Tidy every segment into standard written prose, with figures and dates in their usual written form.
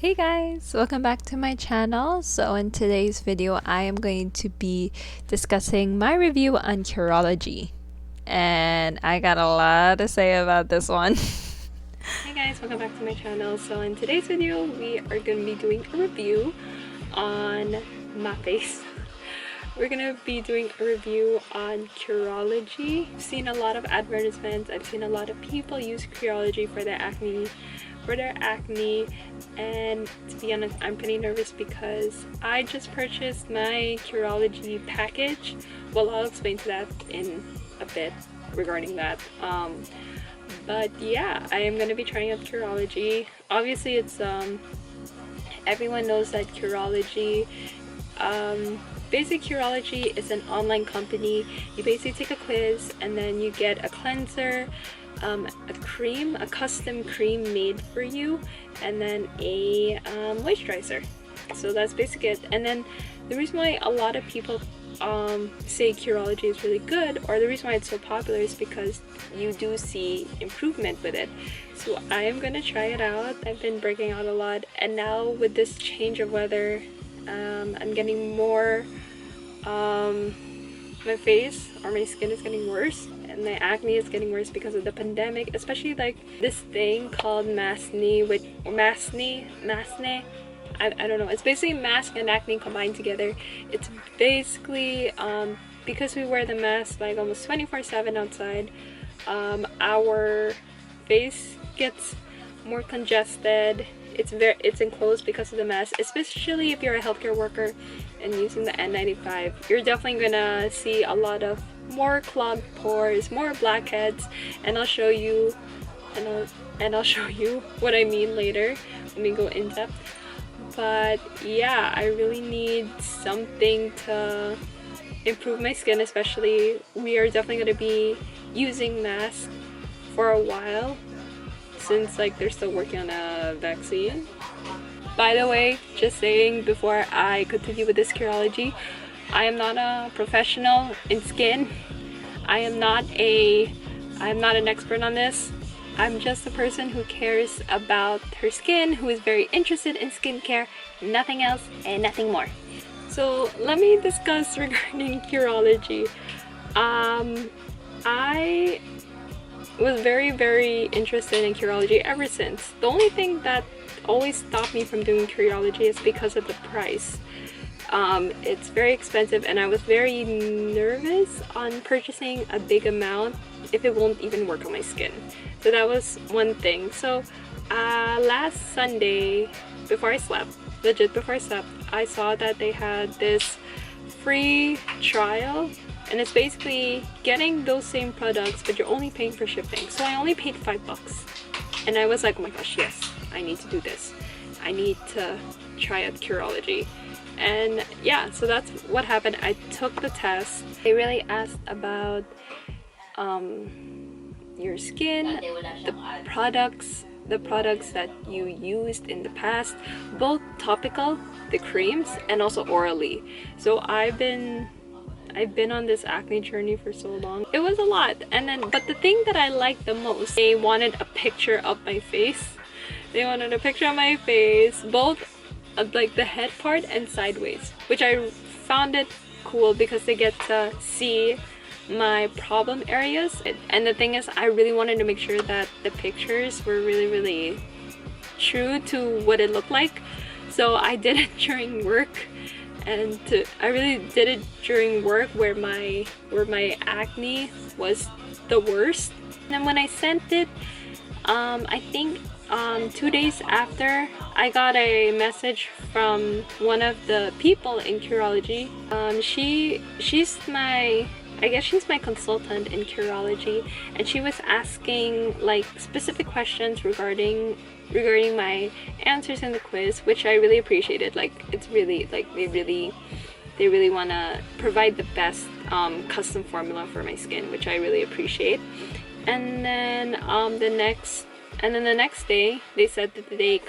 Hey guys, welcome back to my channel. So in today's video, I am going to be discussing my review on Curology. And I got a lot to say about this one. Hey guys, welcome back to my channel. So in today's video, we are going to be doing a review on my face. We're going to be doing a review on Curology. I've seen a lot of advertisements. I've seen a lot of people use Curology for their acne. And to be honest, I'm pretty nervous because I just purchased my Curology package. Well, I'll explain to that in a bit regarding that. But yeah, I am going to be trying out Curology. Obviously, it's everyone knows that Curology, Curology is an online company. You basically take a quiz and then you get a cleanser, a custom cream made for you, and then a moisturizer. So that's basically it. And then the reason why a lot of people say Curology is really good, or the reason why it's so popular, is because you do see improvement with it. So I am gonna try it out. I've been breaking out a lot, and now with this change of weather, I'm getting more, my face or my skin is getting worse, and my acne is getting worse because of the pandemic, especially like this thing called masne, I don't know, it's basically mask and acne combined together. It's basically because we wear the mask like almost 24/7 outside, our face gets more congested. It's enclosed because of the mask, especially if you're a healthcare worker and using the N95. You're definitely gonna see a lot of more clogged pores, more blackheads, and I'll show you what I mean later when we go in depth. But yeah, I really need something to improve my skin, especially we are definitely gonna be using masks for a while, since like they're still working on a vaccine. By the way, just saying before I continue with this Curology, I am not a professional in skin. I am not an expert on this. I'm just a person who cares about her skin, who is very interested in skincare, nothing else and nothing more. So let me discuss regarding Curology. I was very interested in Curology ever since. The only thing that always stopped me from doing Curology is because of the price. It's very expensive, and I was very nervous on purchasing a big amount if it won't even work on my skin. So that was one thing. So last Sunday, before I slept, I saw that they had this free trial, and it's basically getting those same products but you're only paying for shipping. So I only paid $5, and I was like, oh my gosh, yes, I need to do this. I need to try out Curology. And yeah, so that's what happened. I took the test. They really asked about your skin, the products that you used in the past, both topical, the creams, and also orally. So I've been on this acne journey for so long. It was a lot. But the thing that I liked the most, they wanted a picture of my face. They wanted a picture of my face, both like the head part and sideways, which I found it cool because they get to see my problem areas. And the thing is, I really wanted to make sure that the pictures were really true to what it looked like. So I did it during work, and I really did it during work where my acne was the worst. And then when I sent it, I think 2 days after, I got a message from one of the people in Curology. I guess she's my consultant in Curology, and she was asking like specific questions regarding my answers in the quiz, which I really appreciated. Like, it's really like they really want to provide the best custom formula for my skin, which I really appreciate. And then the next day they said that they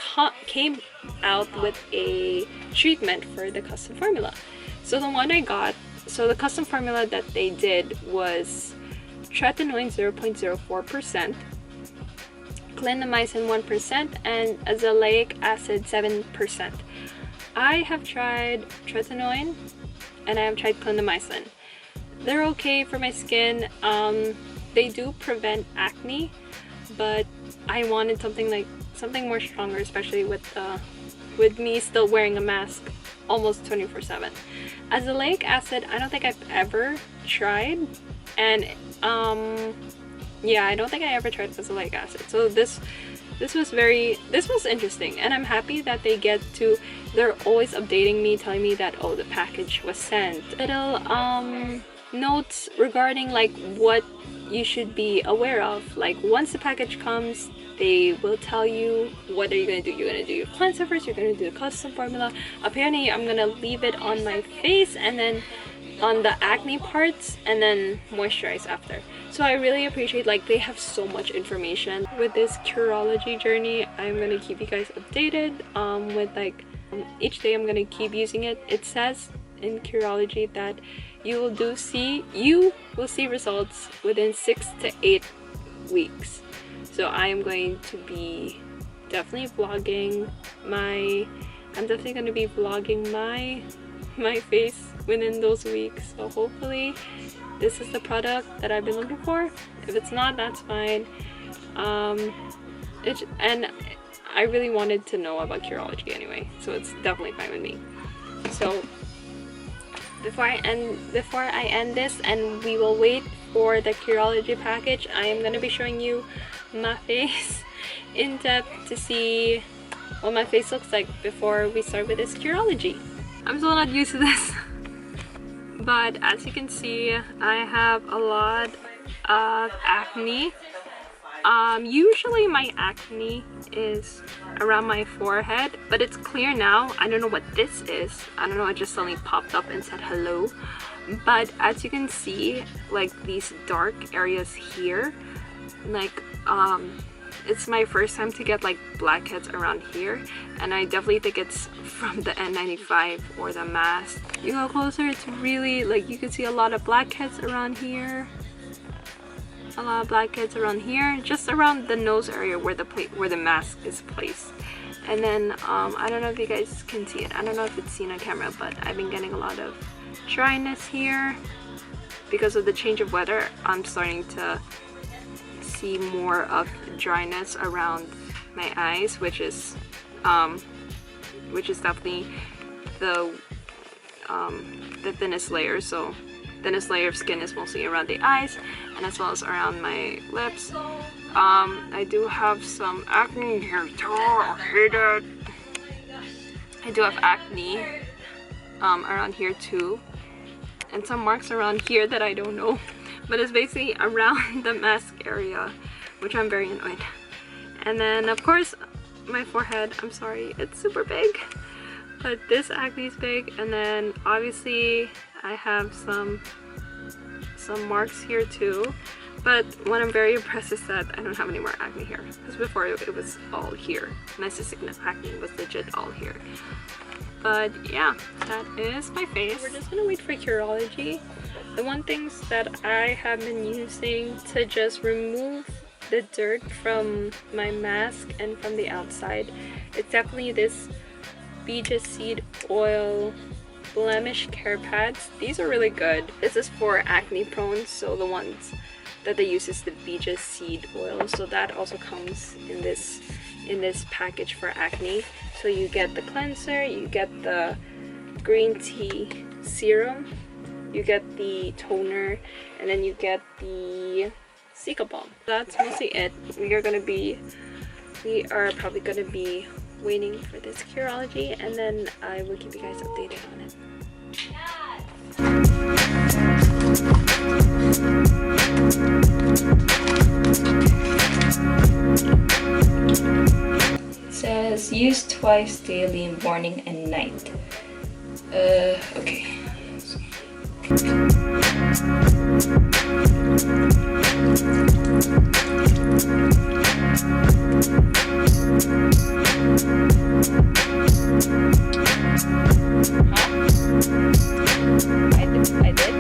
came out with a treatment for the custom formula. So the one I got, so the custom formula that they did was tretinoin 0.04%, clindamycin 1%, and azelaic acid 7%. I have tried tretinoin and I have tried clindamycin. They're okay for my skin. They do prevent acne, but I wanted something more stronger, especially with me still wearing a mask almost 24/7. Azelaic acid, I don't think I've ever tried, and yeah, I don't think I ever tried azelaic acid. So this was interesting, and I'm happy that they're always updating me, telling me that, oh, the package was sent. Little notes regarding like what you should be aware of. Like once the package comes, they will tell you what are you gonna do. You're gonna do your cleanser first, you're gonna do the custom formula. Apparently I'm gonna leave it on my face and then on the acne parts and then moisturize after. So I really appreciate, like, they have so much information. With this Curology journey, I'm gonna keep you guys updated with like each day I'm gonna keep using it. It says in Curology that you will see results within 6 to 8 weeks. So I am going to be definitely vlogging my my face within those weeks. So hopefully this is the product that I've been looking for. If it's not, that's fine. And I really wanted to know about Curology anyway, so it's definitely fine with me. So before I end this and we will wait for the Curology package, I am going to be showing you my face in depth to see what my face looks like before we start with this Curology. I'm still not used to this, but as you can see, I have a lot of acne. Usually my acne is around my forehead, but it's clear now. I don't know what this is. I don't know, it just suddenly popped up and said hello. But as you can see, like these dark areas here, like it's my first time to get like blackheads around here, and I definitely think it's from the N95 or the mask. You go closer, it's really like you can see a lot of blackheads around here. A lot of blackheads around here, just around the nose area where the mask is placed. And then I don't know if you guys can see it. I don't know if it's seen on camera, but I've been getting a lot of dryness here because of the change of weather. I'm starting to see more of dryness around my eyes, which is definitely the thinnest layer. So thinnest layer of skin is mostly around the eyes and as well as around my lips. I do have some acne here too. I hate it. I do have acne around here too, and some marks around here that I don't know, but it's basically around the mask area, which I'm very annoyed. And then of course my forehead, I'm sorry, it's super big, but this acne is big. And then obviously I have some marks here too, but what I'm very impressed is that I don't have any more acne here, because before it was all here. Nicetoknow acne was legit all here. But yeah, that is my face. We're just gonna wait for Curology. The one things that I have been using to just remove the dirt from my mask and from the outside, it's definitely this beecha seed oil blemish care pads. These are really good. This is for acne prone, so the ones that they use is the beecha seed oil. So that also comes in this package for acne. So you get the cleanser, you get the green tea serum, you get the toner, and then you get the Cica balm. That's mostly it. We are probably gonna be waiting for this Curology, and then I will keep you guys updated on it. It says use twice daily, morning and night. Okay. I did.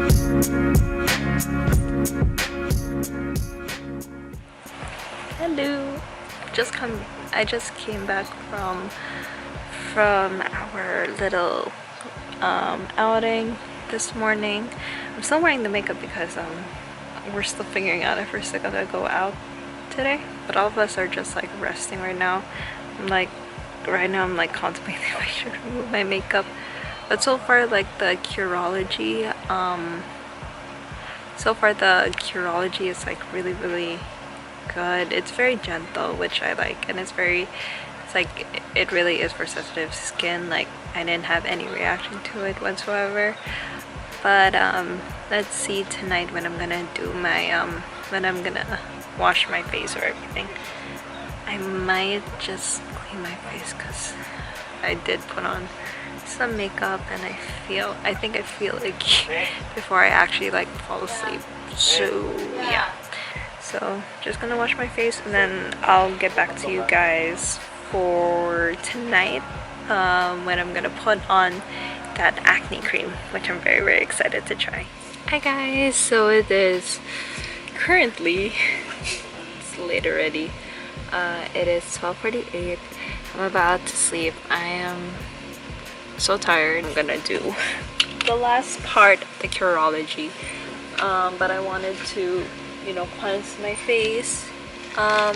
Hello. just came back from our little outing this morning. I'm still wearing the makeup because we're still figuring out if we're still gonna go out today, but all of us are just like resting right now. I'm like contemplating if I should remove my makeup, but so far like the Curology is like really good. It's very gentle, which I like, and it's like it really is for sensitive skin. Like I didn't have any reaction to it whatsoever. But let's see tonight when I'm gonna do my when I'm gonna wash my face or everything. I might just clean my face because I did put on some makeup and I think I feel icky before I actually like fall asleep. So yeah. So just gonna wash my face and then I'll get back to you guys for tonight when I'm gonna put on that acne cream, which I'm very excited to try. Hi guys, so it is currently it's late already. It is 12:48. I'm about to sleep. I am so tired. I'm gonna do the last part of the Curology, but I wanted to, you know, cleanse my face. I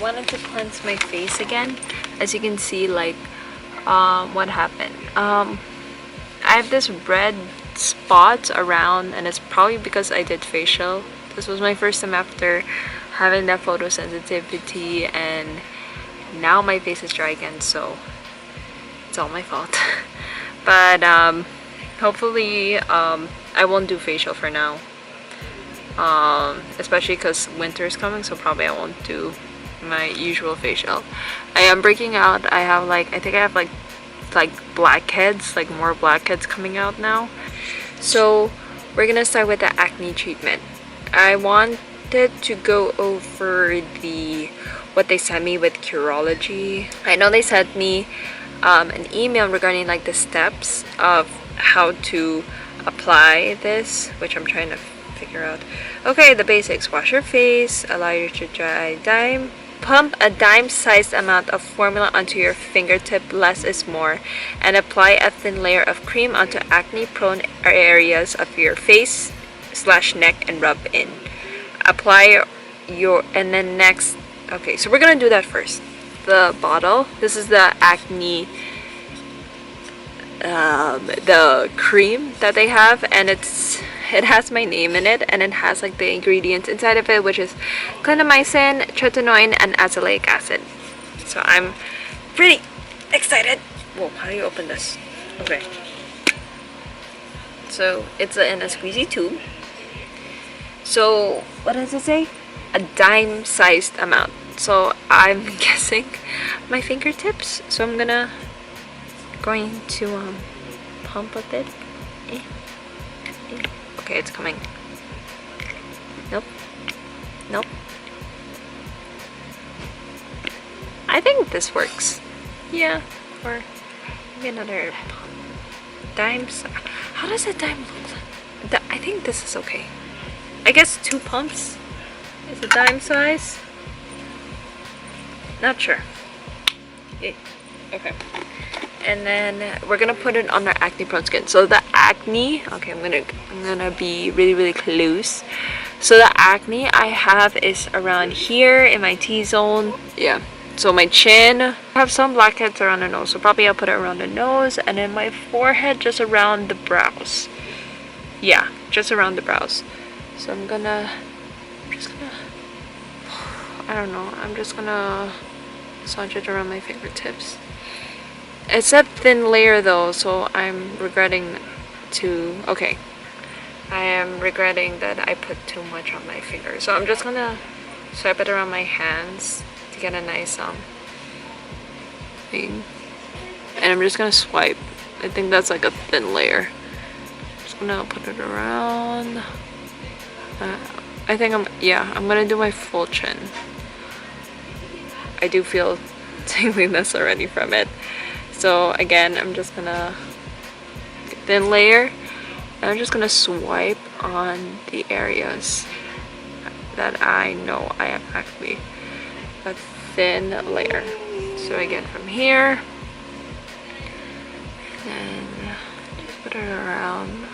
wanted to cleanse my face again. As you can see, like what happened, I have this red spots around, and it's probably because I did facial. This was my first time after having that photosensitivity, and now my face is dry again, so it's all my fault. But hopefully I won't do facial for now, especially because winter is coming, so probably I won't do my usual facial. I am breaking out. I have like, I think I have like blackheads, like more blackheads coming out now. So we're gonna start with the acne treatment. I wanted to go over what they sent me with Curology. I know they sent me an email regarding like the steps of how to apply this, which I'm trying to figure out. Okay, the basics: wash your face, allow your to dry, pump a dime-sized amount of formula onto your fingertip, less is more, and apply a thin layer of cream onto acne-prone areas of your face / neck and rub in. Apply and then next, okay, so we're gonna do that first. The bottle, this is the acne, the cream that they have, and it has my name in it, and it has like the ingredients inside of it, which is clindamycin, tretinoin, and azelaic acid. So I'm pretty excited. Whoa, how do you open this? Okay. So it's in a squeezy tube. So what does it say? A dime-sized amount. So I'm guessing my fingertips. So I'm going to pump a bit. Okay, it's coming. Nope. I think this works. Yeah, or maybe another pump. Dimes. How does a dime look like? I think this is okay. I guess 2 pumps is a dime size. Not sure. Okay. And then we're gonna put it on our acne prone skin. So the acne, okay, I'm gonna be really close. So the acne I have is around here in my T-zone. Yeah. So my chin, I have some blackheads around the nose, so probably I'll put it around the nose, and then my forehead just around the brows. Yeah, just around the brows. So I'm just gonna massage it around my fingertips. It's a thin layer though, so I'm regretting I am regretting that I put too much on my fingers. So I'm just gonna swipe it around my hands to get a nice thing. And I'm just gonna swipe. I think that's like a thin layer. Just gonna put it around. I think I'm gonna do my full chin. I do feel tingliness already from it. So again, I'm just gonna get a thin layer, and I'm just gonna swipe on the areas that I know I have acne. But thin layer. So again, from here, and just put it around.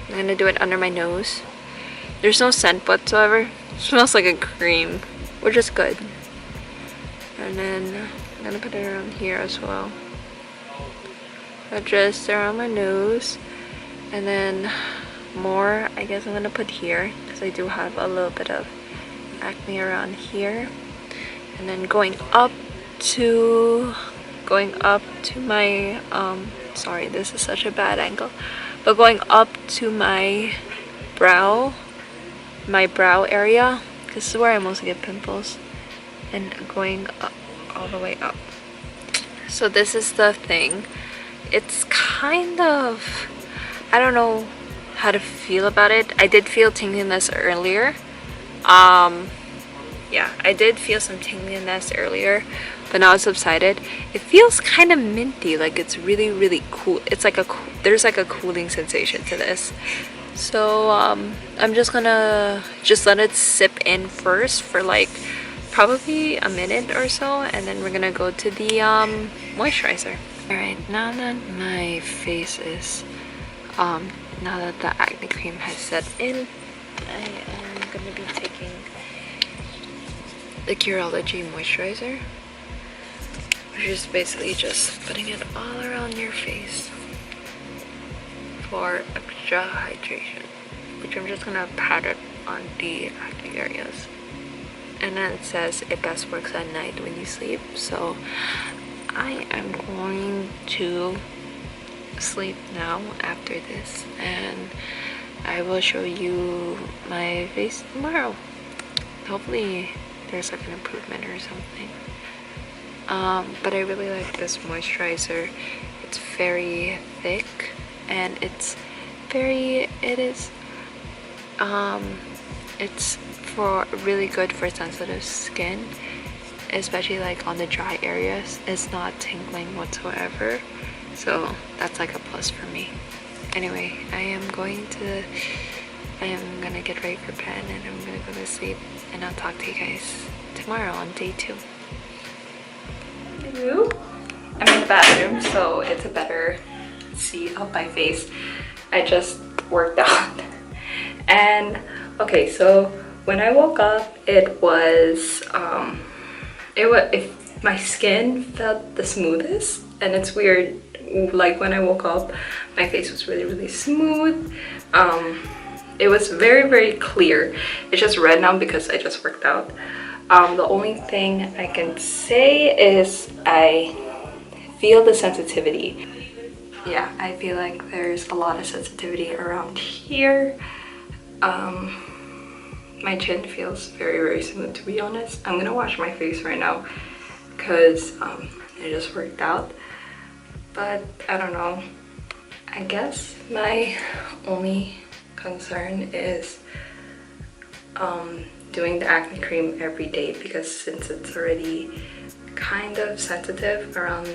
I'm gonna do it under my nose. There's no scent whatsoever. It smells like a cream, which is good. And then I'm gonna put it around here as well. But just around my nose. And then more, I guess I'm gonna put here, because I do have a little bit of acne around here. And then going up to my sorry, this is such a bad angle, but going up to my brow area, because this is where I mostly get pimples, and going up, all the way up. So this is the thing. It's kind of, I don't know how to feel about it. I did feel tingliness earlier. Yeah, I did feel some tingliness earlier, but now it's subsided. It feels kind of minty, like it's really, really cool. It's like there's like a cooling sensation to this. So I'm just gonna let it sip in first for like probably a minute or so, and then we're gonna go to the moisturizer. Alright, now that my face is now that the acne cream has set in, I am gonna be taking the Curology moisturizer, which is basically just putting it all around your face for extra hydration, which I'm just gonna pat it on the acne areas. And then it says it best works at night when you sleep, so I am going to sleep now after this, and I will show you my face tomorrow. Hopefully there's like an improvement or something. But I really like this moisturizer. It's very thick, and it's for really good for sensitive skin, especially like on the dry areas. It's not tingling whatsoever, so that's like a plus for me. Anyway, I am gonna get ready for bed, and I'm gonna go to sleep, and I'll talk to you guys tomorrow on day 2. Hello. I'm in the bathroom, so it's a better see of my face. I just worked out. And okay, so when I woke up, my skin felt the smoothest, and it's weird. Like when I woke up, my face was really, really smooth. It was very, very clear. It's just red now because I just worked out. The only thing I can say is I feel the sensitivity. Yeah, I feel like there's a lot of sensitivity around here. My chin feels very, very smooth, to be honest. I'm gonna wash my face right now because I just worked out. But I don't know. I guess my only concern is doing the acne cream every day, because since it's already kind of sensitive around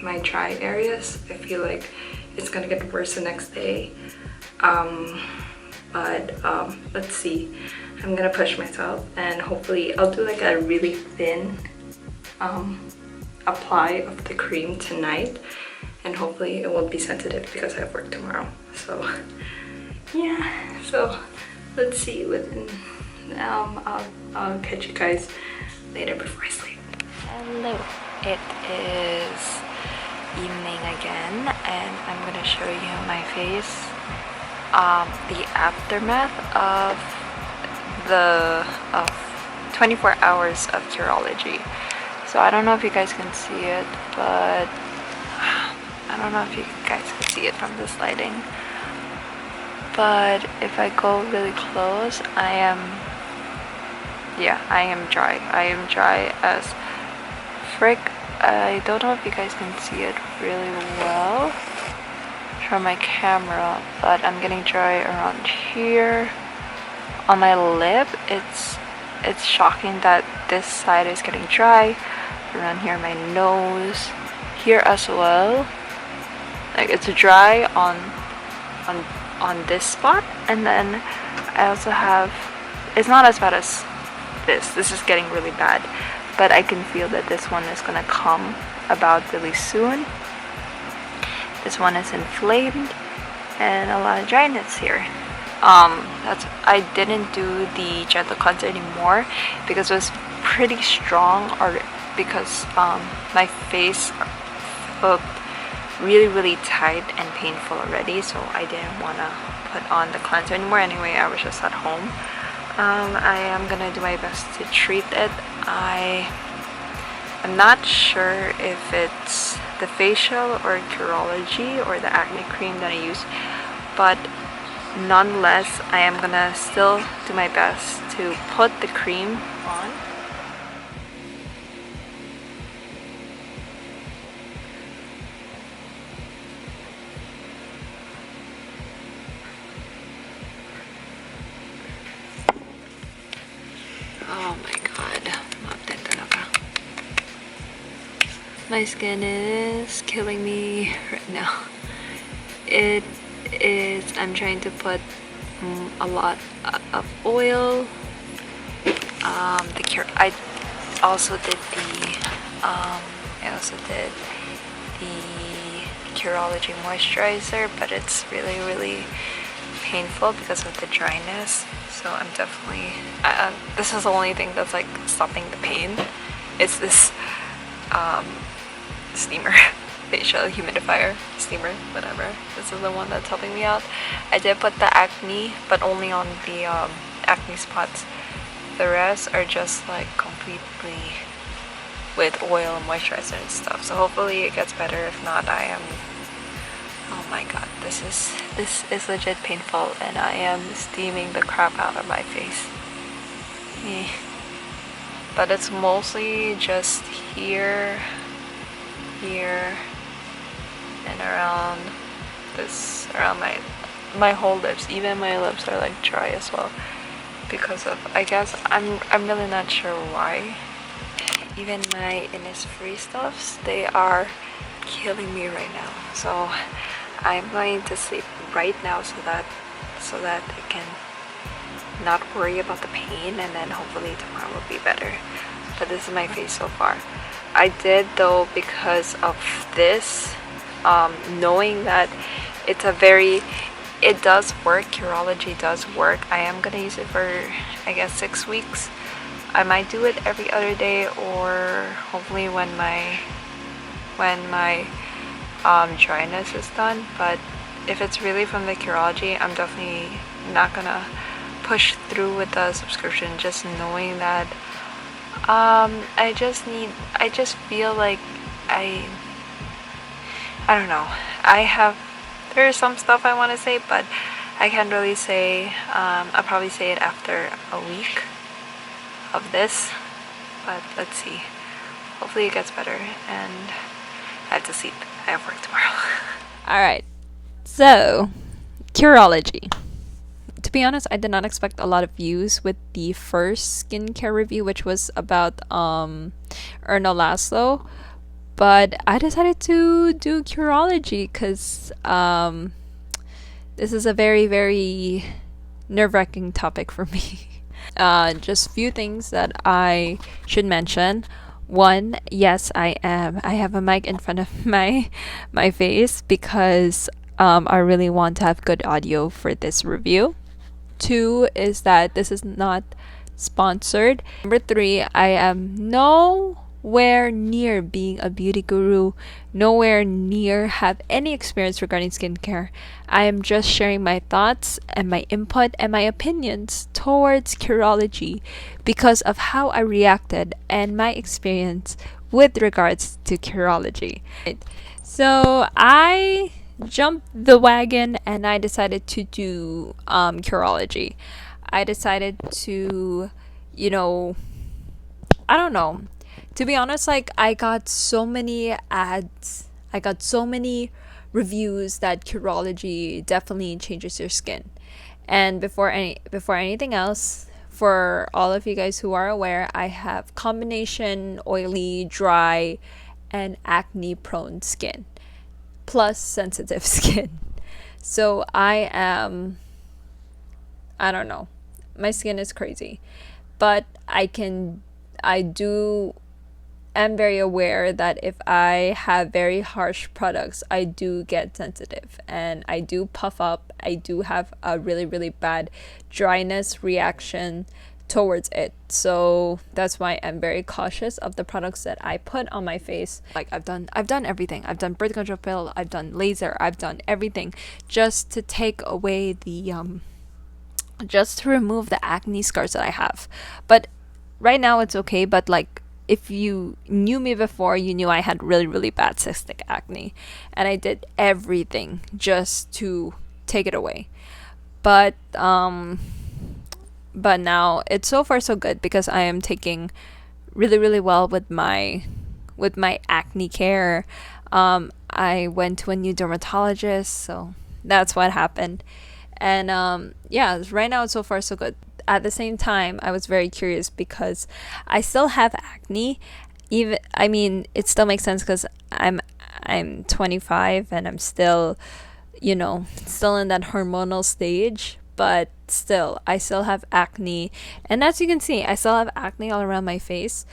my dry areas, I feel like it's gonna get worse the next day. But let's see. I'm gonna push myself, and hopefully I'll do like a really thin apply of the cream tonight, and hopefully it won't be sensitive because I have work tomorrow. So yeah, so let's see. I'll catch you guys later before I sleep. Hello, it is evening again, and I'm gonna show you my face, the aftermath of 24 hours of Curology. So I don't know if you guys can see it, but I don't know if you guys can see it from this lighting. But if I go really close, I am dry. I am dry as frick. I don't know if you guys can see it really well from my camera, but I'm getting dry around here. On my lip, it's shocking that this side is getting dry. Around here, my nose, here as well. Like it's dry on this spot, and then I also have, it's not as bad as this is getting really bad, but I can feel that this one is gonna come about really soon. This one is inflamed and a lot of dryness here. I didn't do the gentle cleanser anymore because it was pretty strong, or because my face looked really tight and painful already, so I didn't want to put on the cleanser anymore. Anyway, I was just at home. I am gonna do my best to treat it. I'm not sure if it's the facial or Curology or the acne cream that I use, but nonetheless, I am gonna still do my best to put the cream on. Oh my god, maptin talaga. My skin is killing me right now. It is, I'm trying to put a lot of oil. I also did the Curology moisturizer, but it's really painful because of the dryness. So I'm definitely this is the only thing that's like stopping the pain. It's this steamer. Facial humidifier, steamer, whatever. This is the one that's helping me out. I did put the acne, but only on the acne spots. The rest are just like completely with oil and moisturizer and stuff. So hopefully it gets better. If not, I am. Oh my god, this is legit painful, and I am steaming the crap out of my face. But it's mostly just here, and around my whole lips. Even my lips are like dry as well because of, I guess, I'm really not sure why. Even my Innisfree stuffs, they are killing me right now. So I'm going to sleep right now so that I can not worry about the pain, and then hopefully tomorrow will be better. But this is my face so far. I did, though, because of this, knowing that it does work. Curology does work. I am gonna use it for, I guess, 6 weeks. I might do it every other day, or hopefully when my dryness is done. But if it's really from the Curology, I'm definitely not gonna push through with the subscription, just knowing that I just feel like I don't know. There's some stuff I want to say, but I can't really say. I'll probably say it after a week of this, but let's see. Hopefully it gets better, and I have to sleep. I have work tomorrow. Alright, so Curology. To be honest, I did not expect a lot of views with the first skincare review, which was about Erno Laszlo, but I decided to do Curology because this is a very nerve-wracking topic for me. Just few things that I should mention. One, yes, I have a mic in front of my face because I really want to have good audio for this review. 2 is that this is not sponsored. Number 3, I am nowhere near being a beauty guru, nowhere near have any experience regarding skincare. I am just sharing my thoughts and my input and my opinions towards Curology because of how I reacted and my experience with regards to Curology. So I jumped the wagon and I decided to do Curology. I decided to, I don't know. To be honest, like, I got so many ads, I got so many reviews that Curology definitely changes your skin. And before anything else, for all of you guys who are aware, I have combination oily, dry, and acne prone skin, plus sensitive skin. So I don't know, my skin is crazy, but I do am very aware that if I have very harsh products, I do get sensitive and I do puff up. I do have a really, really bad dryness reaction towards it. So that's why I'm very cautious of the products that I put on my face. Like I've done everything. I've done birth control pill, I've done laser, I've done everything just to take away the just to remove the acne scars that I have. But right now it's okay, but like if you knew me before, you knew I had really, really bad cystic acne. And I did everything just to take it away. But now it's so far so good because I am taking really, really well with my acne care. I went to a new dermatologist, so that's what happened. And yeah, right now it's so far so good. At the same time, I was very curious because I still have acne. Even I mean, it still makes sense because I'm 25 and I'm still, still in that hormonal stage. But still, I still have acne, and as you can see, I still have acne all around my face.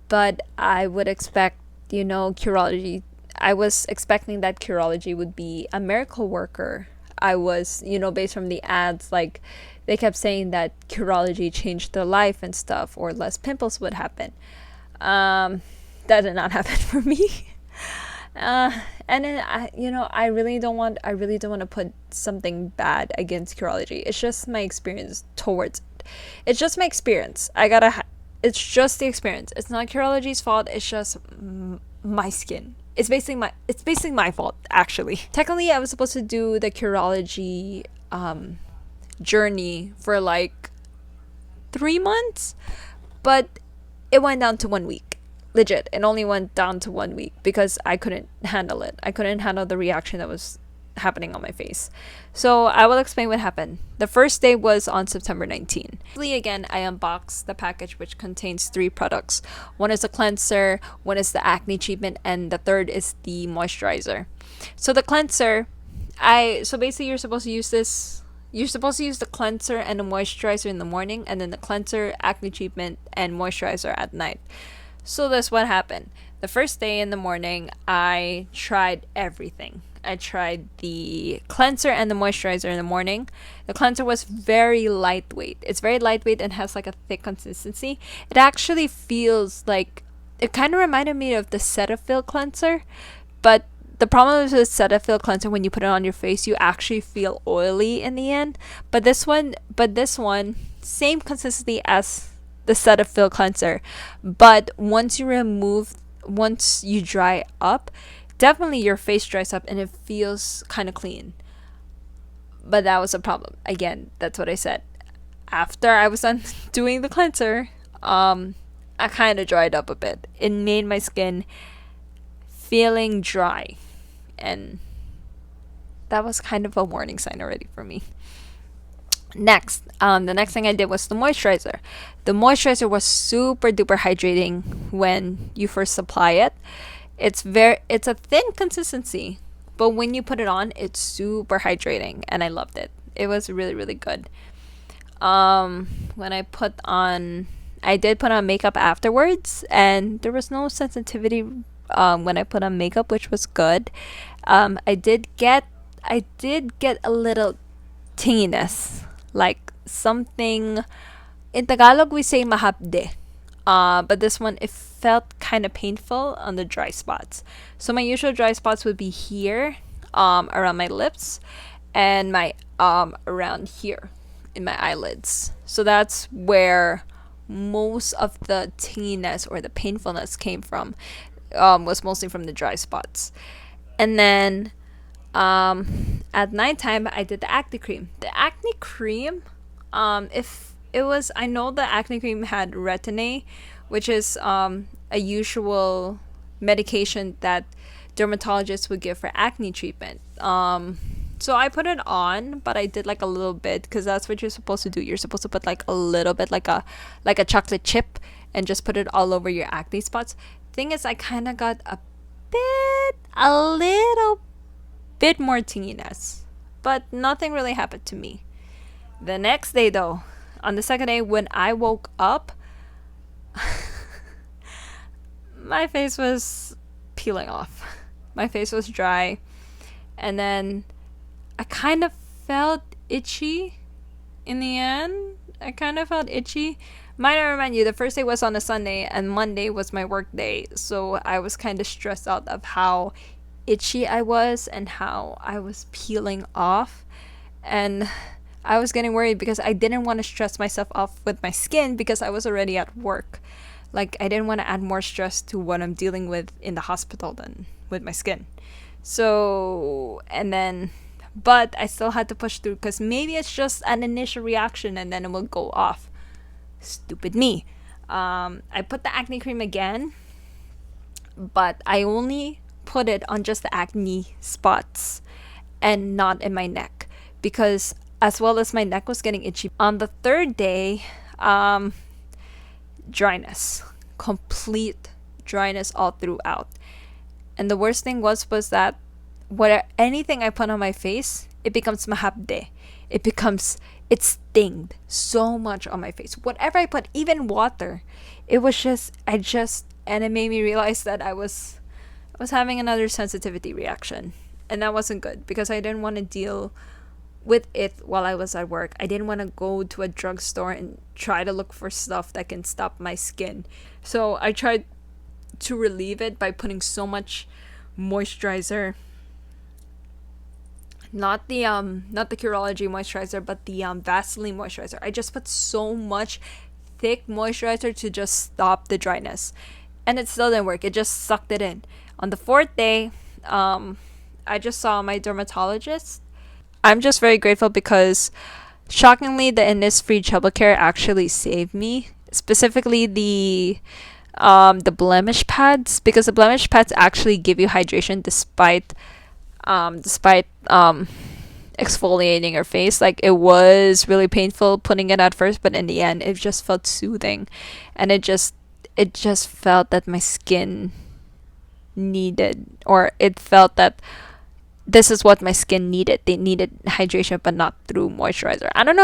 But I would expect, Curology. I was expecting that Curology would be a miracle worker. I was, based from the ads, like they kept saying that Curology changed their life and stuff, or less pimples would happen. That did not happen for me. And then I really don't want to put something bad against Curology. It's just my experience towards it. It's just my experience. It's just the experience. It's not Curology's fault. It's just my skin. It's basically my fault, actually. Technically, I was supposed to do the Curology journey for like 3 months, but it went down to 1 week. Legit, it only went down to 1 week because I couldn't handle it. I couldn't handle the reaction that was happening on my face. So I will explain what happened. The first day was on September 19. Again, I unboxed the package, which contains 3 products. One is a cleanser, one is the acne treatment, and the third is the moisturizer. So the cleanser, so basically you're supposed to use the cleanser and the moisturizer in the morning, and then the cleanser, acne treatment, and moisturizer at night. So that's what happened. The first day in the morning, I tried everything. I tried the cleanser and the moisturizer in the morning. The cleanser was very lightweight. It's very lightweight and has like a thick consistency. It actually feels like, it kind of reminded me of the Cetaphil cleanser. But the problem with the Cetaphil cleanser, when you put it on your face, you actually feel oily in the end. But this one, same consistency as the Cetaphil cleanser, but once you dry up, definitely your face dries up and it feels kind of clean. But that was a problem. Again, that's what I said. After I was done doing the cleanser, I kind of dried up a bit. It made my skin feeling dry, and that was kind of a warning sign already for me. Next, the next thing I did was the moisturizer. The moisturizer was super duper hydrating when you first apply it. It's a thin consistency, but when you put it on, it's super hydrating, and I loved it. It was really, really good. When I did put on makeup afterwards, and there was no sensitivity when I put on makeup, which was good. I did get a little tinginess. Like something, in Tagalog we say mahapde, but this one, it felt kind of painful on the dry spots. So my usual dry spots would be here, around my lips, and my around here in my eyelids. So that's where most of the tinginess or the painfulness came from. Was mostly from the dry spots. And then at nighttime, I did the acne cream. The acne cream, if it was, I know the acne cream had retin-A, which is a usual medication that dermatologists would give for acne treatment. So I put it on, but I did like a little bit because that's what you're supposed to do. You're supposed to put like a little bit, like a chocolate chip, and just put it all over your acne spots. Thing is, I kind of got a little bit more tinginess, but nothing really happened to me. The next day though, on the second day when I woke up, my face was peeling off. My face was dry, and then I kind of felt itchy in the end. I kind of felt itchy. Might I remind you, the first day was on a Sunday, and Monday was my work day, so I was kind of stressed out of how itchy I was and how I was peeling off. And I was getting worried because I didn't want to stress myself off with my skin because I was already at work. Like, I didn't want to add more stress to what I'm dealing with in the hospital than with my skin. So, and then, but I still had to push through because maybe it's just an initial reaction and then it will go off. Stupid me. I put the acne cream again, but I only put it on just the acne spots and not in my neck because as well as my neck was getting itchy. On the third day, dryness, complete dryness all throughout. And the worst thing was that anything I put on my face, it becomes mahabde. It stinged so much on my face. Whatever I put, even water, it was just, and it made me realize that I was having another sensitivity reaction. And that wasn't good because I didn't want to deal with it while I was at work. I didn't want to go to a drugstore and try to look for stuff that can stop my skin. So I tried to relieve it by putting so much moisturizer. Not the Curology moisturizer, but the Vaseline moisturizer. I just put so much thick moisturizer to just stop the dryness, and it still didn't work. It just sucked it in. On the fourth day, I just saw my dermatologist. I'm just very grateful because, shockingly, the Innisfree Trouble Care actually saved me. Specifically, the blemish pads, because the blemish pads actually give you hydration despite exfoliating your face. Like, it was really painful putting it at first, but in the end it just felt soothing, and it just felt that my skin needed, or it felt that this is what my skin needed. They needed hydration, but not through moisturizer. I don't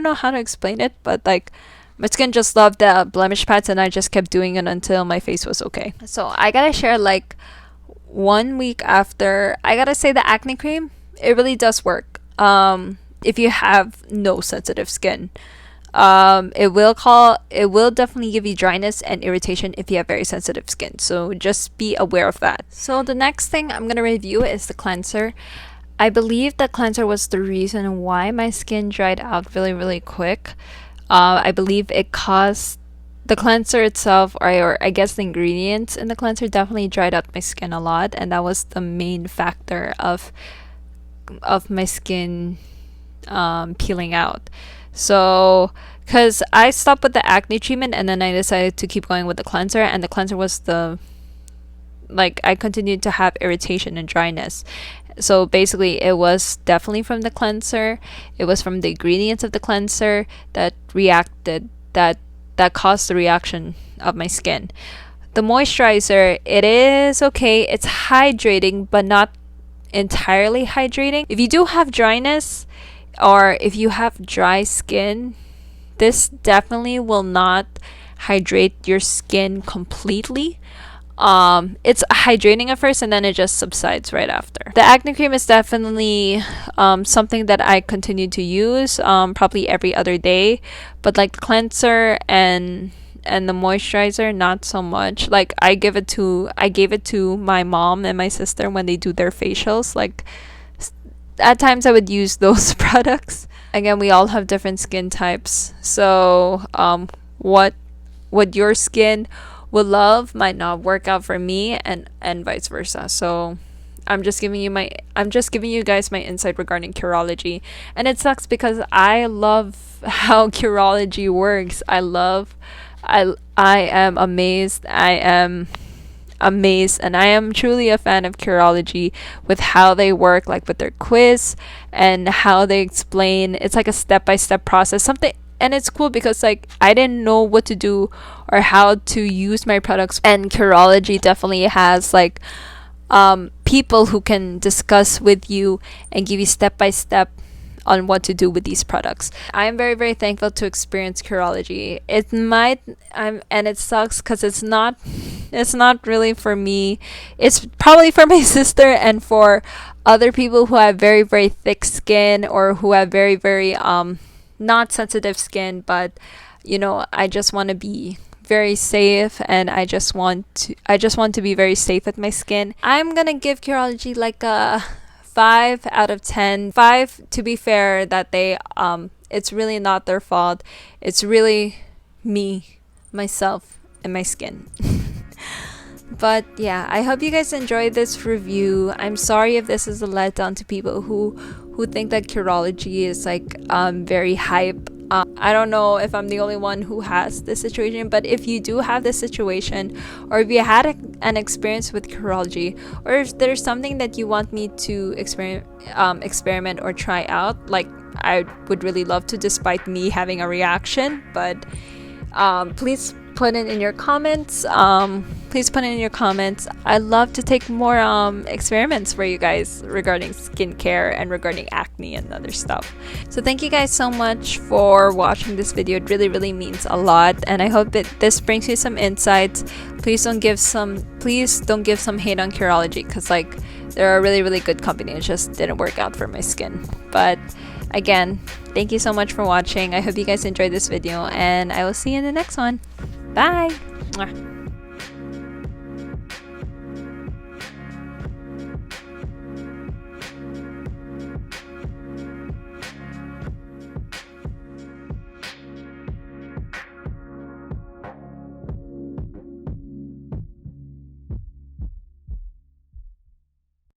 know how to explain it, but like, my skin just loved the blemish pads, and I just kept doing it until my face was okay. So I gotta share, like, 1 week after, I gotta say the acne cream, it really does work. If you have no sensitive skin, it will definitely give you dryness and irritation if you have very sensitive skin. So just be aware of that. So the next thing I'm gonna review is the cleanser. I believe the cleanser was the reason why my skin dried out really, really quick. I believe it caused the cleanser itself, or I guess the ingredients in the cleanser, definitely dried out my skin a lot, and that was the main factor of my skin peeling out. So, because I stopped with the acne treatment and then I decided to keep going with the cleanser, and the cleanser was I continued to have irritation and dryness. So basically, it was definitely from the cleanser. It was from the ingredients of the cleanser that caused the reaction of my skin. The moisturizer, it is okay. It's hydrating, but not entirely hydrating. If you do have dryness, or if you have dry skin, this definitely will not hydrate your skin completely. It's hydrating at first and then it just subsides right after. The acne cream is definitely something that I continue to use probably every other day, but like the cleanser and the moisturizer, not so much. Like, I gave it to my mom and my sister when they do their facials. Like, at times I would use those products. Again, we all have different skin types, so what your skin will love might not work out for me, and vice versa. So I'm just giving you guys my insight regarding Curology, and it sucks because I love how Curology works. I am amazed. And I am truly a fan of Curology with how they work, like with their quiz and how they explain. It's like a step-by-step process. And it's cool because, like, I didn't know what to do or how to use my products, and Curology definitely has like people who can discuss with you and give you step-by-step on what to do with these products. I am very, very thankful to experience Curology. It might, and it sucks because it's not really for me. It's probably for my sister and for other people who have very, very thick skin, or who have very, very not sensitive skin. But I just want to be very safe, and I just want to be very safe with my skin. I'm gonna give Curology like a 5 out of 10. 5 to be fair, that they it's really not their fault. It's really me, myself, and my skin. But yeah, I hope you guys enjoyed this review. I'm sorry if this is a letdown to people who think that Curology is like very hype. I don't know if I'm the only one who has this situation, but if you do have this situation, or if you had an experience with Curology, or if there's something that you want me to experiment or try out, like, I would really love to, despite me having a reaction. But please put it in your comments. I'd love to take more experiments for you guys regarding skincare and regarding acne and other stuff. So thank you guys so much for watching this video. It really, really means a lot, and I hope that this brings you some insights. Please don't give some hate on Curology, because like, they're a really, really good company. It just didn't work out for my skin. But again, thank you so much for watching. I hope you guys enjoyed this video, and I will see you in the next one. Bye! Mwah.